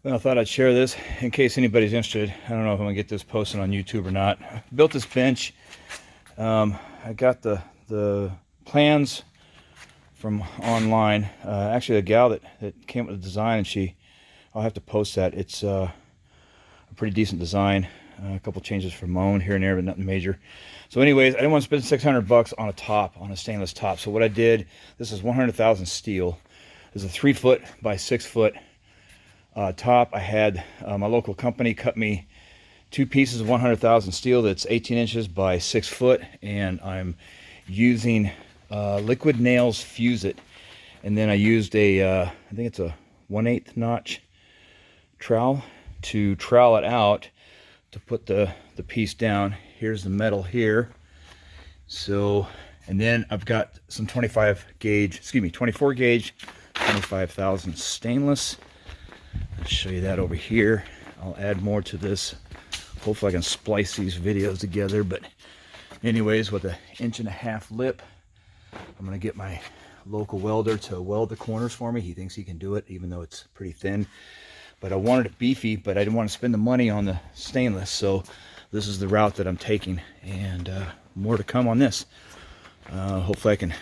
Well, I thought I'd share this in case anybody's interested. I don't know if I'm gonna get this posted on YouTube or not. I built this bench. I got the plans from online. Actually, a gal that came up with the design, and I'll have to post that. It's a pretty decent design. A couple changes for Moan here and there, but nothing major. So anyways, I didn't want to spend 600 bucks on a stainless top. So what I did, this is 100,000 steel. This is a 3 foot by 6 foot top. I had my local company cut me 2 pieces of 100,000 steel that's 18 inches by 6 foot, and I'm using liquid nails fuse it, and then I used I think it's a 1/8 notch trowel to trowel it out to put the piece down. Here's the metal here. So, and then I've got some 24 gauge 25,000 stainless. I'll show you that over here. I'll add more to this. Hopefully I can splice these videos together. But anyways, with an 1.5 inch lip, I'm gonna get my local welder to weld the corners for me. He thinks he can do it, even though it's pretty thin. But I wanted it beefy, but I didn't want to spend the money on the stainless. So this is the route that I'm taking, and more to come on this. Hopefully I can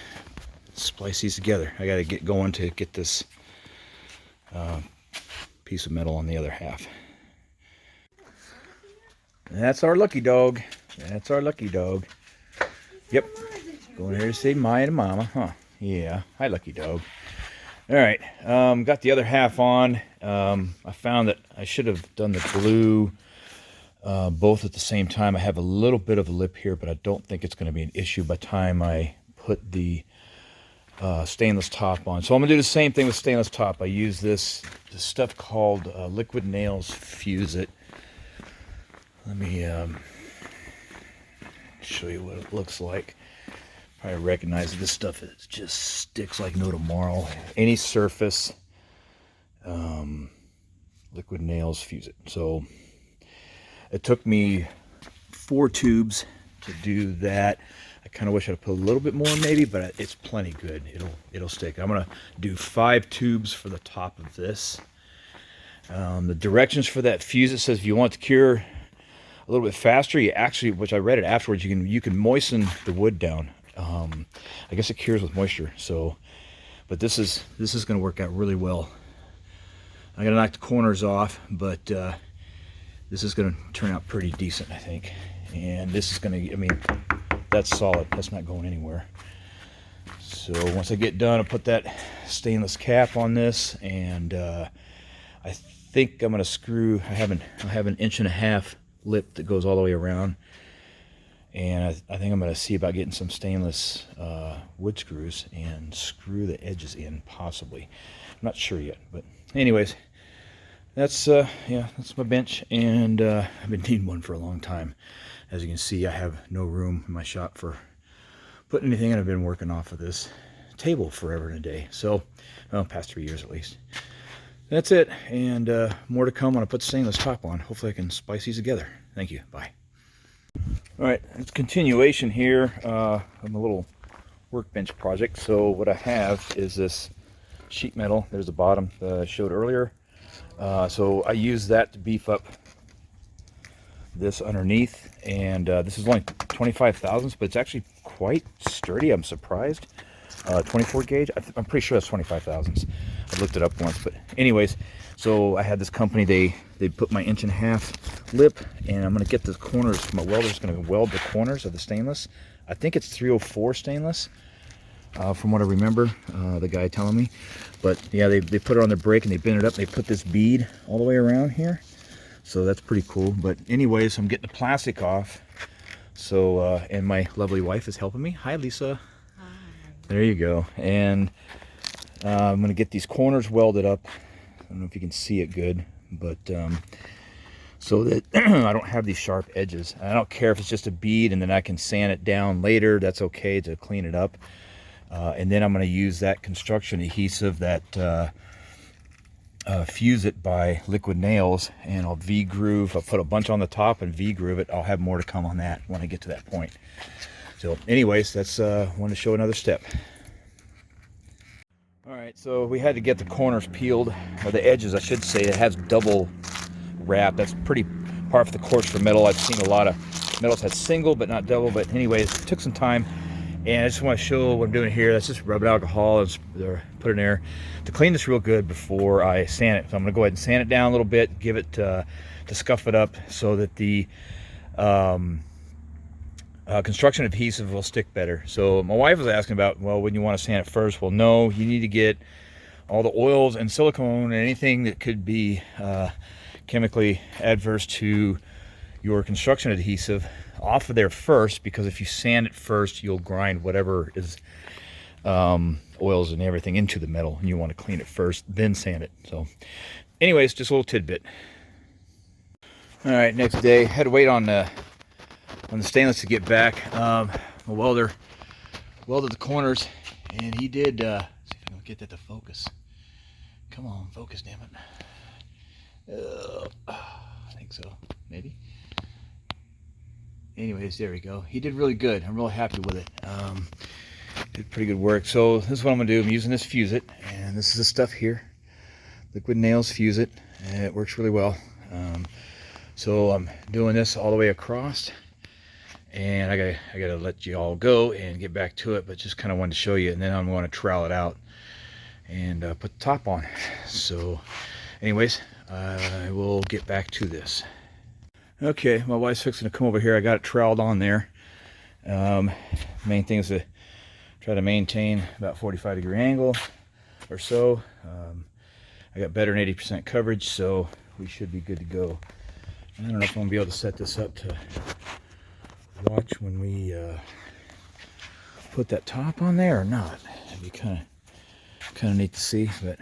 splice these together. I got to get going to get this piece of metal on the other half. That's our lucky dog. That's our lucky dog. Yep. Going here to say Maya to Mama, huh? Yeah. Hi, lucky dog. All right. Got the other half on. I found that I should have done the glue both at the same time. I have a little bit of a lip here, but I don't think it's going to be an issue by the time I put the stainless top on. So I'm gonna do the same thing with stainless top. I use this stuff called liquid nails fuse it. Let me show you what it looks like. Probably recognize this stuff. It just sticks like no tomorrow. Any surface, liquid nails fuse it. So it took me 4 tubes to do that. I kind of wish I'd put a little bit more maybe, but it's plenty good. It'll stick. I'm gonna do 5 tubes for the top of this. The directions for that fuse, it says if you want it to cure a little bit faster, you actually, which I read it afterwards, you can moisten the wood down. I guess it cures with moisture. So, but this is going to work out really well. I got to knock the corners off, but this is going to turn out pretty decent, I think. And this is going to, I mean, that's solid. That's not going anywhere. So once I get done, I'll put that stainless cap on this, and I think I'm going to screw. I have an 1.5 inch lip that goes all the way around, and I think I'm going to see about getting some stainless wood screws and screw the edges in, possibly. I'm not sure yet, but anyways, that's yeah, that's my bench, and I've been needing one for a long time. As you can see, I have no room in my shop for putting anything, and I've been working off of this table forever and a day. So, well, past 3 years at least. That's it, and more to come when I put the stainless top on. Hopefully I can splice these together. Thank you. Bye. All right, it's continuation here of a little workbench project. So what I have is this sheet metal. There's the bottom that I showed earlier. So I use that to beef up this underneath, and this is only 25 thousandths, but it's actually quite sturdy. I'm surprised. 24 gauge. I'm pretty sure that's 25 thousandths. I looked it up once, but anyways, so I had this company. They put my 1.5 inch lip, and I'm gonna get the corners. My welder's gonna weld the corners of the stainless. I think it's 304 stainless, from what I remember. The guy telling me, but yeah, they put it on the brake and they bent it up. They put this bead all the way around here. So that's pretty cool. But anyways, I'm getting the plastic off. So, and my lovely wife is helping me. Hi, Lisa. Hi. There you go. And I'm going to get these corners welded up. I don't know if you can see it good, but so that I don't have these sharp edges. I don't care if it's just a bead and then I can sand it down later. That's okay to clean it up. And then I'm going to use that construction adhesive that fuse it by liquid nails, and I'll V-groove. I'll put a bunch on the top and V-groove it. I'll have more to come on that when I get to that point. So anyways, that's wanted to show another step. All right, so we had to get the corners peeled, or the edges, I should say. It has double wrap. That's pretty par for the course for metal. I've seen a lot of metals had single, but not double. But anyways, it took some time, and I just want to show what I'm doing here. That's just rubbing alcohol and put it in there to clean this real good before I sand it. So I'm gonna go ahead and sand it down a little bit, give it to scuff it up so that the construction adhesive will stick better. So my wife was asking about, well, when you want to sand it first? Well, no, you need to get all the oils and silicone and anything that could be chemically adverse to your construction adhesive off of there first, because if you sand it first, you'll grind whatever is oils and everything into the metal, and you want to clean it first, then sand it. So anyways, just a little tidbit. All right, next day, had to wait on the stainless to get back. My welder welded the corners, and he did, see if I can get that to focus. Come on, focus, damn it. I think so, maybe. Anyways, there we go. He did really good. I'm really happy with it. Did pretty good work. So this is what I'm gonna do. I'm using this Fuse-It, and this is the stuff here. Liquid Nails Fuse-It, and it works really well. So I'm doing this all the way across, and I gotta let you all go and get back to it, but just kind of wanted to show you, and then I'm going to trowel it out and put the top on. So anyways, I will get back to this. Okay, my wife's fixing to come over here. I got it troweled on there. Main thing is to try to maintain about 45-degree angle or so. I got better than 80% coverage, so we should be good to go. I don't know if I'm gonna be able to set this up to watch when we put that top on there or not. It'd be kind of neat to see, but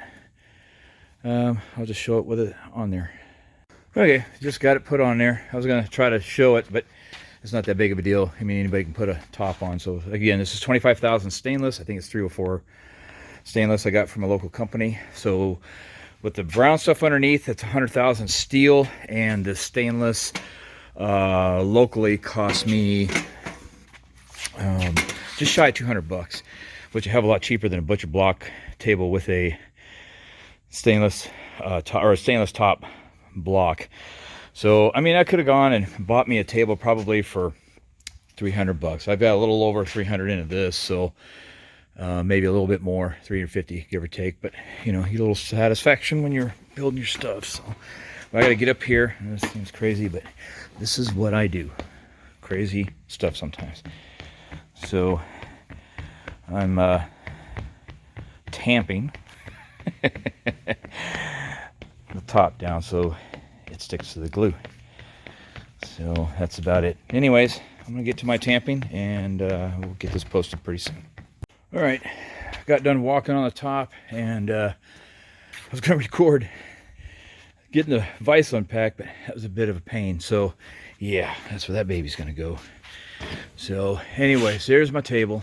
I'll just show it with it on there. Okay, just got it put on there. I was gonna try to show it, but it's not that big of a deal. I mean, anybody can put a top on. So again, this is 25,000 stainless. I think it's 304 stainless I got from a local company. So with the brown stuff underneath, it's 100,000 steel, and the stainless locally cost me just shy of 200 bucks, which is a hell of a lot cheaper than a butcher block table with a stainless stainless top block. So I mean, I could have gone and bought me a table probably for 300 bucks. I've got a little over 300 into this, so maybe a little bit more, 350 give or take, but you know, you get a little satisfaction when you're building your stuff. So I gotta get up here, and this seems crazy, but this is what I do. Crazy stuff sometimes. So I'm tamping the top down so it sticks to the glue. So that's about it. Anyways, I'm gonna get to my tamping, and we'll get this posted pretty soon. All right, got done walking on the top, and I was gonna record getting the vise unpacked, but that was a bit of a pain. So yeah, that's where that baby's gonna go. So anyways, there's my table.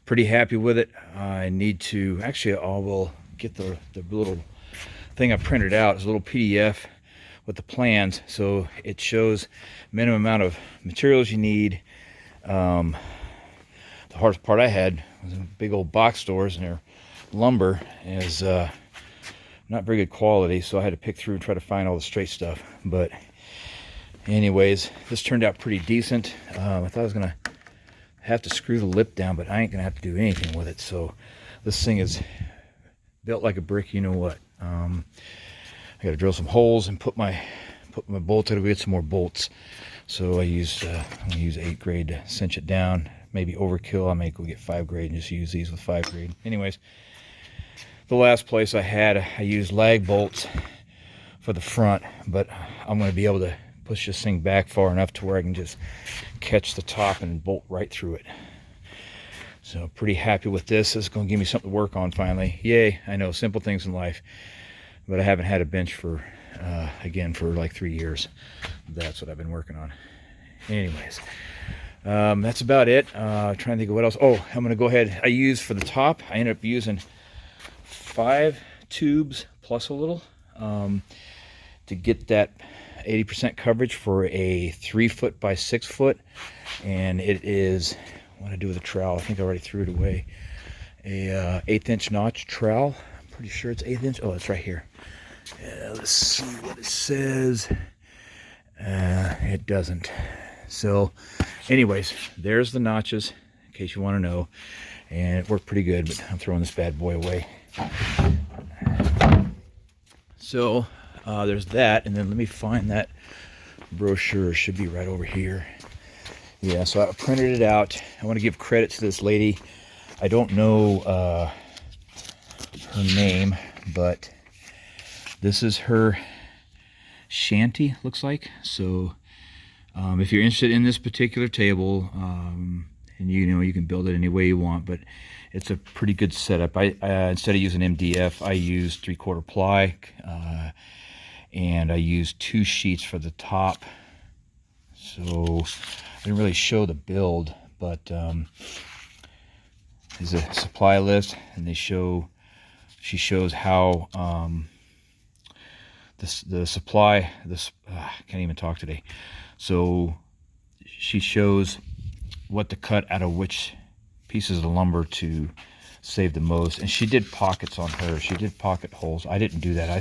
Pretty happy with it. I need to, actually I will get the little thing I printed out. It's a little PDF with the plans, so it shows minimum amount of materials you need. The hardest part I had was in big old box stores, and their lumber is not very good quality, so I had to pick through and try to find all the straight stuff. But anyways, this turned out pretty decent. I thought I was gonna have to screw the lip down, but I ain't gonna have to do anything with it. So this thing is built like a brick, you know what. I gotta drill some holes and put my bolts. I gotta get some more bolts. So I'm gonna use 8 grade to cinch it down. Maybe overkill, I may go get 5 grade and just use these with 5 grade. Anyways, the last place I used lag bolts for the front, but I'm going to be able to push this thing back far enough to where I can just catch the top and bolt right through it. So pretty happy with this. This is going to give me something to work on finally. Yay, I know, simple things in life, but I haven't had a bench for again for like 3 years. That's what I've been working on. Anyways, that's about it. Trying to think of what else. Oh, I'm going to go ahead. I used for the top, I ended up using 5 tubes plus a little to get that 80% coverage for a 3 foot by 6 foot. And it is, what do I do with the trowel? I think I already threw it away. a 1/8" notch trowel. I'm pretty sure it's 1/8 inch. Oh, it's right here. Let's see what it says. It doesn't. So anyways, there's the notches, in case you want to know. And it worked pretty good, but I'm throwing this bad boy away. So there's that, and then let me find that brochure. It should be right over here. Yeah, so I printed it out. I want to give credit to this lady. I don't know her name, but this is her shanty, looks like. So if you're interested in this particular table, and you can build it any way you want, but it's a pretty good setup. I instead of using MDF, I used 3/4 ply, and I used 2 sheets for the top. So I didn't really show the build, but there's a supply list, and she shows how the supply, I can't even talk today. So she shows what to cut out of which pieces of the lumber to save the most. And she did pockets on her. She did pocket holes. I didn't do that. I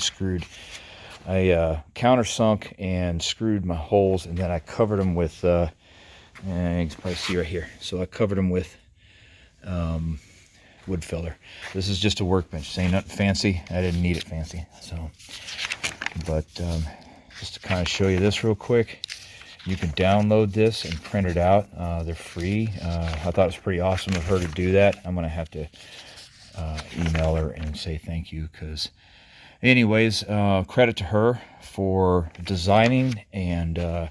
countersunk and screwed my holes, and then I covered them with, you can probably see right here. So I covered them with wood filler. This is just a workbench. This ain't nothing fancy. I didn't need it fancy. So, but just to kind of show you this real quick, you can download this and print it out. They're free. I thought it was pretty awesome of her to do that. I'm gonna have to email her and say thank you, because anyways, credit to her for designing and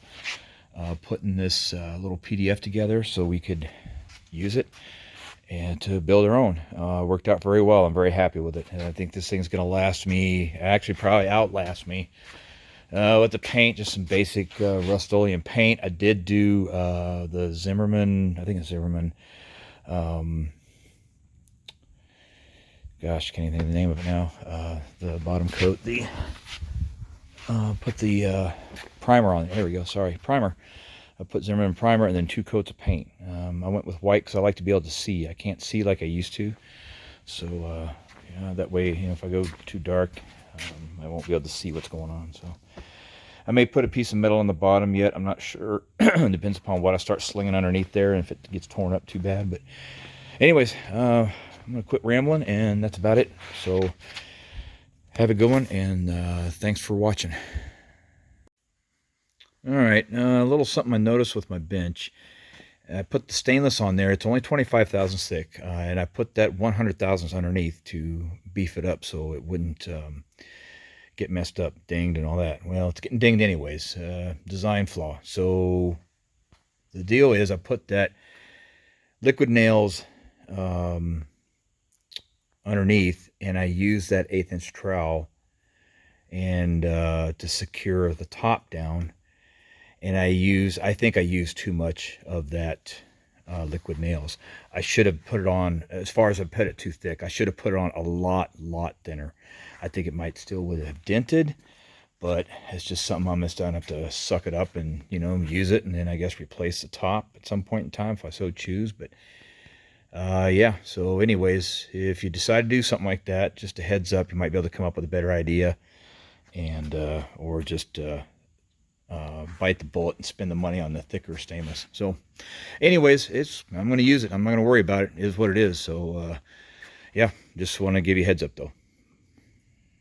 putting this little PDF together so we could use it and to build our own. Worked out very well. I'm very happy with it, and I think this thing's gonna last me, actually probably outlast me. With the paint, just some basic Rust-Oleum paint. I did do the Zimmerman, I think it's Zimmerman, gosh, can't even think of the name of it now. The bottom coat, put the primer on it. There we go, sorry, primer. I put Zimmerman primer and then 2 coats of paint. I went with white because I like to be able to see. I can't see like I used to. So yeah, that way, if I go too dark, I won't be able to see what's going on. So I may put a piece of metal on the bottom yet. I'm not sure. It depends upon what I start slinging underneath there and if it gets torn up too bad. But anyways, I'm going to quit rambling, and that's about it. So have a good one, and thanks for watching. All right, a little something I noticed with my bench. I put the stainless on there. It's only 25 thousandths thick, and I put that 100 thousandths underneath to beef it up so it wouldn't get messed up, dinged, and all that. Well, it's getting dinged anyways. Design flaw. So the deal is, I put that liquid nails underneath, and I use that 1/8 inch trowel and to secure the top down. And I think I used too much of that liquid nails. I should have put it on, as far as I put it too thick, I should have put it on a lot thinner. I think it might still would have dented, but it's just something I missed out. I have to suck it up and, use it, and then I guess replace the top at some point in time if I so choose. But yeah, so anyways, if you decide to do something like that, just a heads up, you might be able to come up with a better idea, and or just bite the bullet and spend the money on the thicker stainless. So anyways, I'm going to use it. I'm not going to worry about it. It is what it is. So yeah, just want to give you a heads up though.